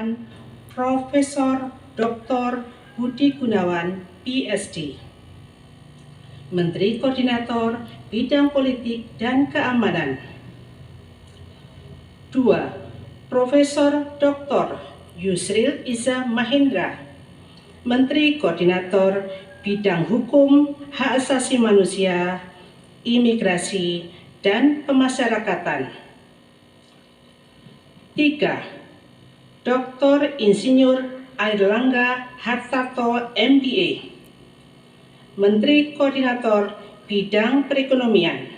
Pemerintahan Profesor Dr. Budi Gunawan, PhD, Menteri Koordinator Bidang Politik dan Keamanan. 2. Profesor Dr. Yusril Iza Mahendra, Menteri Koordinator Bidang Hukum, Hak Asasi Manusia, Imigrasi, dan Pemasyarakatan. 3. Dr. Insinyur Airlangga Hartarto, MBA, Menteri Koordinator Bidang Perekonomian.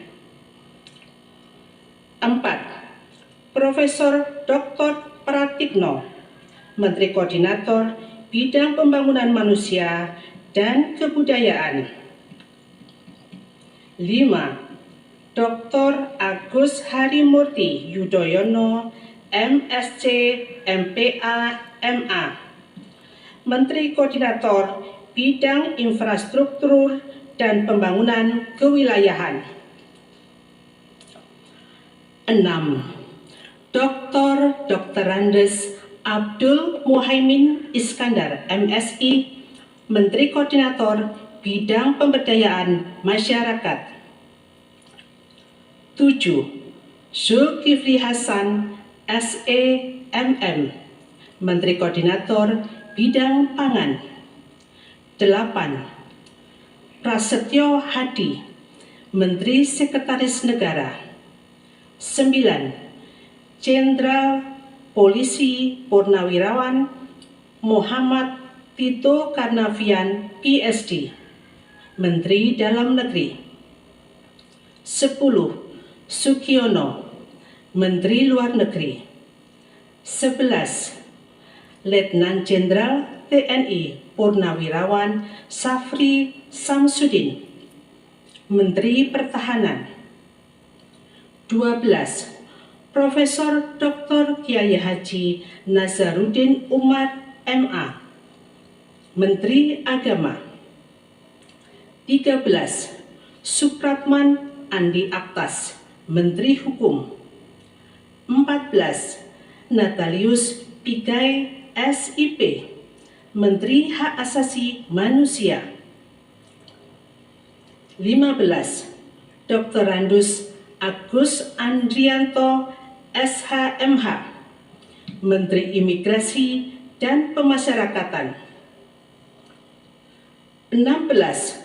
4. Profesor Dr. Pratikno, Menteri Koordinator Bidang Pembangunan Manusia dan Kebudayaan. 5. Dr. Agus Harimurti Yudhoyono, MSc, MPA, MA, Menteri Koordinator Bidang Infrastruktur dan Pembangunan Kewilayahan. 6. Dr. Andes Abdul Muhaimin Iskandar, MSI, Menteri Koordinator Bidang Pemberdayaan Masyarakat. 7. Zulkifli Hasan, SE, MM, Menteri Koordinator Bidang Pangan. 8. Prasetyo Hadi, Menteri Sekretaris Negara. 9. Jenderal Polisi Purnawirawan Muhammad Tito Karnavian, PhD, Menteri Dalam Negeri. 10. Sugiono, Menteri Luar Negeri. 11. Letnan Jenderal TNI Purnawirawan Safri Samsudin, Menteri Pertahanan. 12. Profesor Dr. Kiai Haji Nazaruddin Umar, MA, Menteri Agama. 13. Supratman Andi Aktas, Menteri Hukum. 14. Natalius Pigai, SIP, Menteri Hak Asasi Manusia. 15. Dr. Andus Agus Andrianto, SHMH, Menteri Imigrasi dan Pemasyarakatan. 16.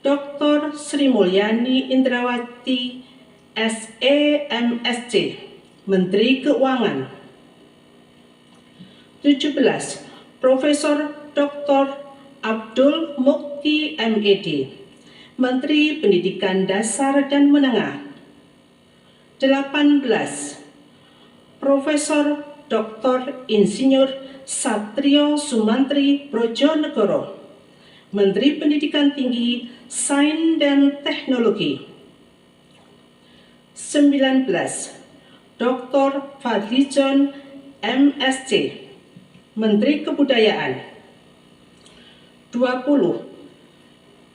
Dr. Sri Mulyani Indrawati, SEMSC, Menteri Keuangan. 17. Profesor Dr. Abdul Mukti, MED, Menteri Pendidikan Dasar dan Menengah. 18. Profesor Dr. Insinyur Satrio Sumantri Brojonegoro, Menteri Pendidikan Tinggi, Sains dan Teknologi. 19. Dr. Fadlijon, MSc, Menteri Kebudayaan. 20.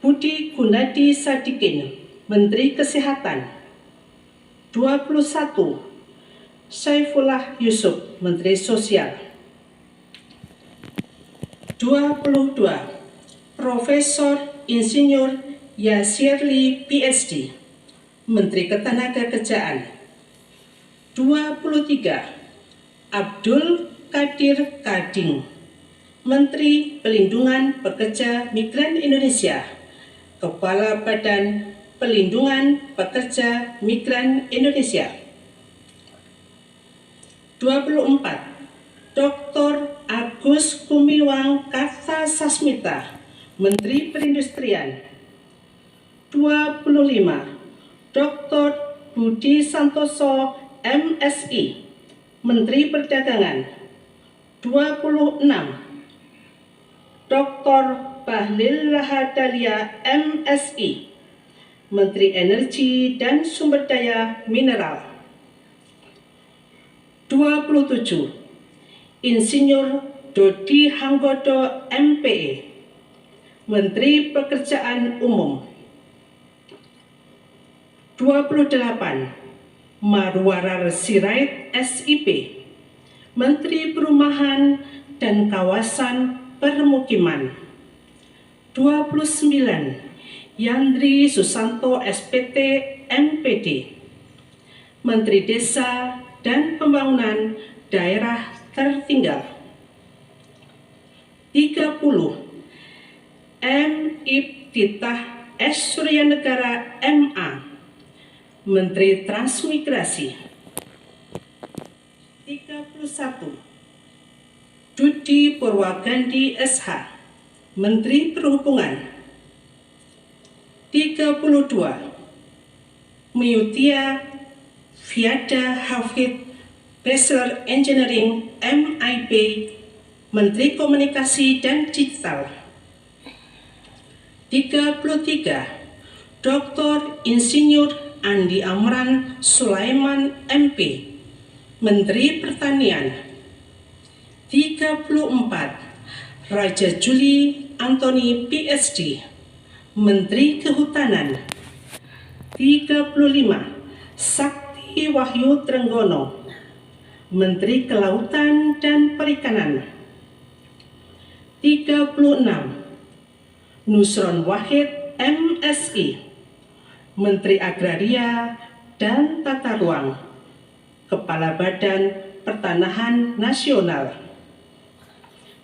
Budi Gunadi Sadikin, Menteri Kesehatan. 21. Saifullah Yusuf, Menteri Sosial. 22. Profesor Insinyur Yasirli, PhD, Menteri Ketenagakerjaan. 23. Abdul Qadir Kading, Menteri Pelindungan Pekerja Migran Indonesia, Kepala Badan Pelindungan Pekerja Migran Indonesia. 24. Dr. Agus Gumiwang Kartasasmita, Menteri Perindustrian. 25. Dr. Budi Santoso, MSI, Menteri Perdagangan. 26. Dr. Bahlil Lahadalia, MSI, Menteri Energi dan Sumber Daya Mineral. 27. Insinyur Dodi Hanggodo, MPE, Menteri Pekerjaan Umum. 28. Marwarar Sirait, SIP, Menteri Perumahan dan kawasan permukiman. 29. Yandri Susanto SPT MPD, Menteri Desa dan Pembangunan Daerah Tertinggal. 30. M. Iftitah S. Suryanegara MA, Menteri Transmigrasi. 31. Dudi Purwagandi SH, Menteri Perhubungan. 32. Miyutia Fiada Hafid, Bachelor Engineering MIB, Menteri Komunikasi dan Digital. 33. Dr. Insinyur Andi Amran Sulaiman MP, Menteri Pertanian. 34. Raja Juli Antoni PhD, Menteri Kehutanan. 35. Sakti Wahyu Trenggono, Menteri Kelautan dan Perikanan. 36. Nusron Wahid MSI, Menteri Agraria dan Tata Ruang, Kepala Badan Pertanahan Nasional.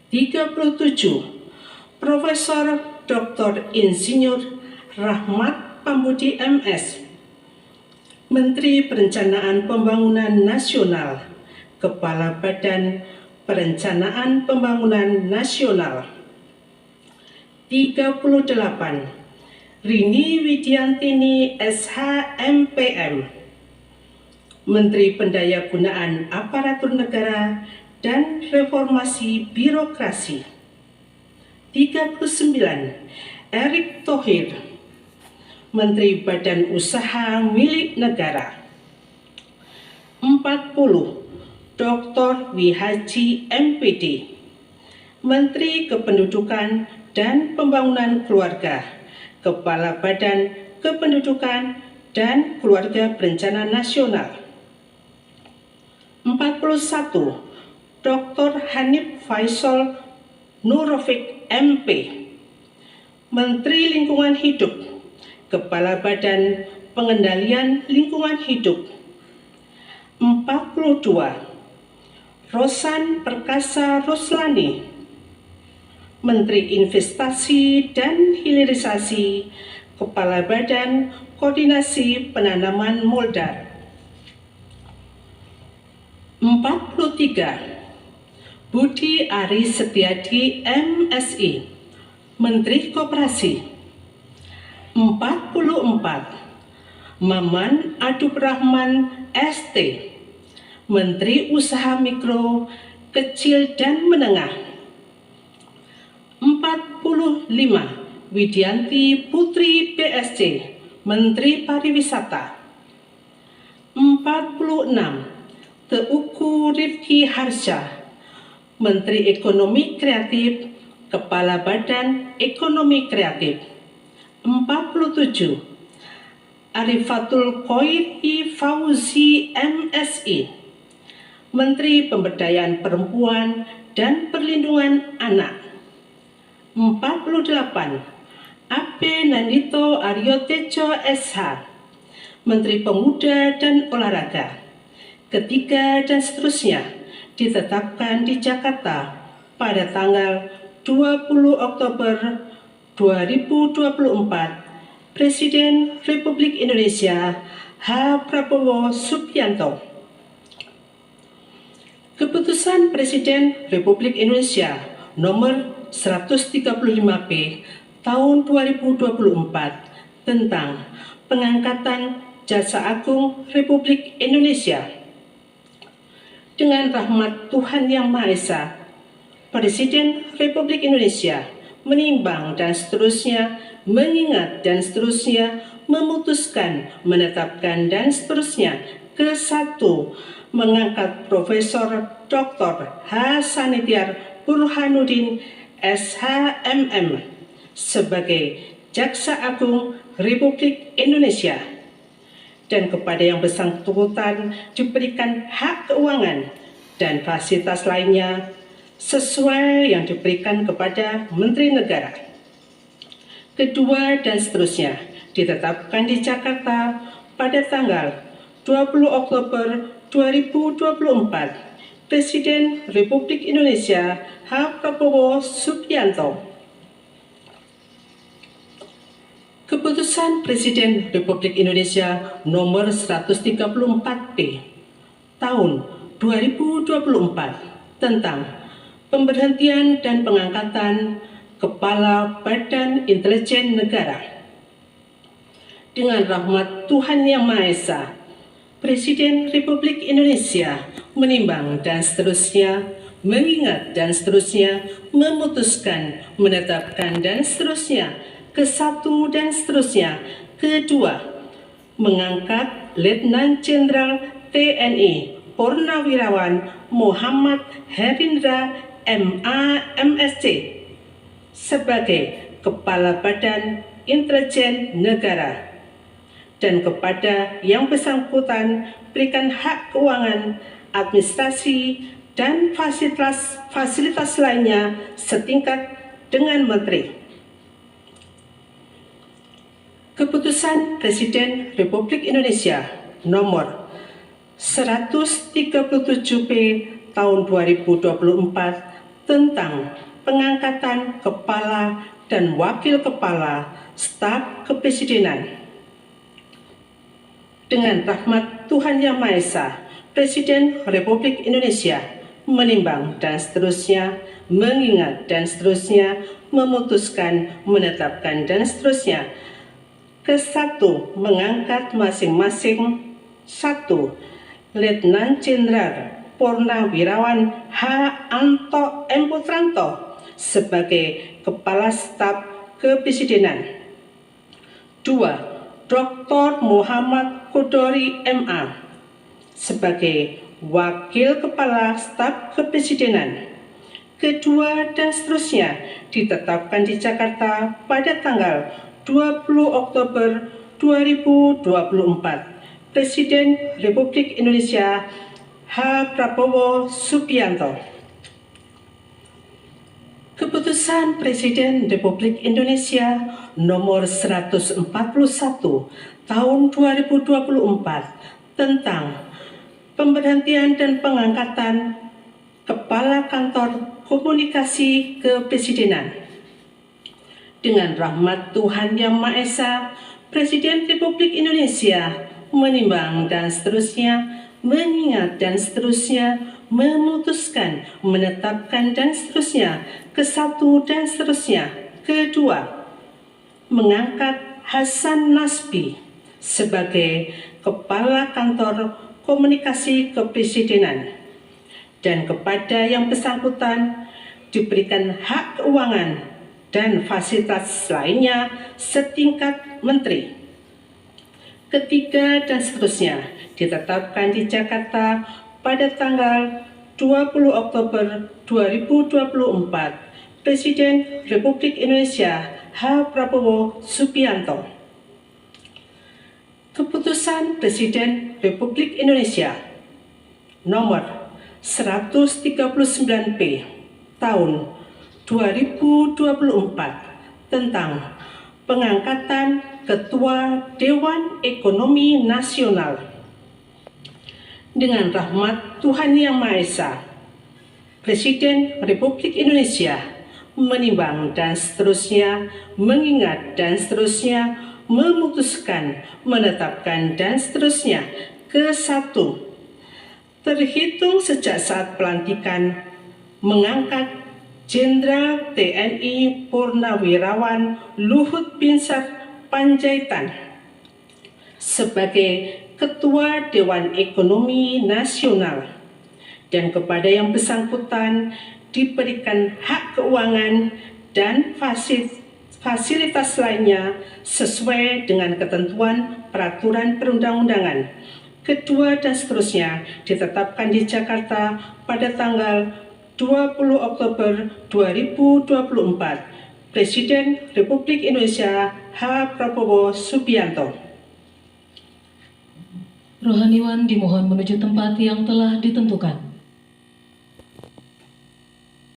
37. Profesor Dr. Insinyur Rahmat Pambudi MS, Menteri Perencanaan Pembangunan Nasional, Kepala Badan Perencanaan Pembangunan Nasional. 38. Rini Widiantini SHMPM, Menteri Pendayagunaan Aparatur Negara dan Reformasi Birokrasi. 39. Erick Thohir, Menteri Badan Usaha Milik Negara. 40. Dr. Wihaji MPD, Menteri Kependudukan dan Pembangunan Keluarga, Kepala Badan Kependudukan dan Keluarga Berencana Nasional. 41. Dr. Hanif Faisal Nurofik MP, Menteri Lingkungan Hidup, Kepala Badan Pengendalian Lingkungan Hidup. 42. Rosan Perkasa Ruslani, Menteri Investasi dan Hilirisasi, Kepala Badan Koordinasi Penanaman Modal. 43. Budi Ari Setiadi MSI, Menteri Koperasi. 44. Maman Adub Rahman ST, Menteri Usaha Mikro, Kecil dan Menengah. 45. Widianti Putri PSC, Menteri Pariwisata. 46. Teuku Rifki Harsha, Menteri Ekonomi Kreatif, Kepala Badan Ekonomi Kreatif. 47. Arifatul Khoiri Fauzi MSI, Menteri Pemberdayaan Perempuan dan Perlindungan Anak. 48. Ape Nandito Aryo Tejo SH, Menteri Pemuda dan Olahraga. Ketiga dan seterusnya ditetapkan di Jakarta pada tanggal 20 Oktober 2024, Presiden Republik Indonesia H. Prabowo Subianto. Keputusan Presiden Republik Indonesia nomor 135P tahun 2024 tentang pengangkatan Jaksa Agung Republik Indonesia. Dengan rahmat Tuhan Yang Maha Esa, Presiden Republik Indonesia menimbang dan seterusnya, mengingat dan seterusnya, memutuskan, menetapkan dan seterusnya. Ke-1, mengangkat Profesor Dr. H. Sanitiar Burhanuddin SHMM sebagai Jaksa Agung Republik Indonesia, dan kepada yang bersangkutan diberikan hak keuangan dan fasilitas lainnya sesuai yang diberikan kepada Menteri Negara. Kedua dan seterusnya ditetapkan di Jakarta pada tanggal 20 Oktober 2024. Presiden Republik Indonesia H. Prabowo Subianto. Keputusan Presiden Republik Indonesia Nomor 134-P Tahun 2024 tentang pemberhentian dan pengangkatan Kepala Badan Intelijen Negara. Dengan rahmat Tuhan Yang Maha Esa, Presiden Republik Indonesia menimbang dan seterusnya, mengingat dan seterusnya, memutuskan, menetapkan dan seterusnya, ke-1 dan seterusnya, ke-2, mengangkat Letnan Jenderal TNI Purnawirawan Muhammad Herindra MA/MSc sebagai Kepala Badan Intelijen Negara, dan kepada yang bersangkutan berikan hak keuangan, administrasi, dan fasilitas lainnya setingkat dengan Menteri. Keputusan Presiden Republik Indonesia Nomor 137-P Tahun 2024 tentang pengangkatan Kepala dan Wakil Kepala Staf Kepresidenan. Dengan rahmat Tuhan Yang Maha Esa, Presiden Republik Indonesia menimbang dan seterusnya, mengingat dan seterusnya, memutuskan, menetapkan dan seterusnya. Ke-1, mengangkat masing-masing 1. Letnan Jenderal Purnawirawan H. Anto M. Putranto sebagai Kepala Staf Kepresidenan. 2. Dr. Muhammad Kudori MA sebagai Wakil Kepala Staf Kepresidenan. Kedua dan seterusnya ditetapkan di Jakarta pada tanggal 20 Oktober 2024. Presiden Republik Indonesia H. Prabowo Subianto. Keputusan Presiden Republik Indonesia Nomor 141 Tahun 2024 tentang pemberhentian dan pengangkatan Kepala Kantor Komunikasi Kepresidenan. Dengan rahmat Tuhan Yang Maha Esa, Presiden Republik Indonesia menimbang dan seterusnya, mengingat dan seterusnya, memutuskan, menetapkan dan seterusnya, ke-1 dan seterusnya, ke-2, mengangkat Hasan Nasbi sebagai Kepala Kantor Komunikasi Kepresidenan, dan kepada yang bersangkutan diberikan hak keuangan dan fasilitas lainnya setingkat Menteri. Ketiga dan seterusnya ditetapkan di Jakarta pada tanggal 20 Oktober 2024. Presiden Republik Indonesia H. Prabowo Subianto. Keputusan Presiden Republik Indonesia Nomor 139-P Tahun 2024 tentang pengangkatan Ketua Dewan Ekonomi Nasional. Dengan rahmat Tuhan Yang Maha Esa, Presiden Republik Indonesia menimbang dan seterusnya, mengingat dan seterusnya, memutuskan, menetapkan dan seterusnya. Ke-1, terhitung sejak saat pelantikan, mengangkat Jenderal TNI Purnawirawan Luhut Binsar Panjaitan sebagai Ketua Dewan Ekonomi Nasional, dan kepada yang bersangkutan diberikan hak keuangan dan fasilitas lainnya sesuai dengan ketentuan peraturan perundang-undangan. Kedua dan seterusnya ditetapkan di Jakarta pada tanggal 20 Oktober 2024. Presiden Republik Indonesia H. Prabowo Subianto. Rohaniwan dimohon menuju tempat yang telah ditentukan.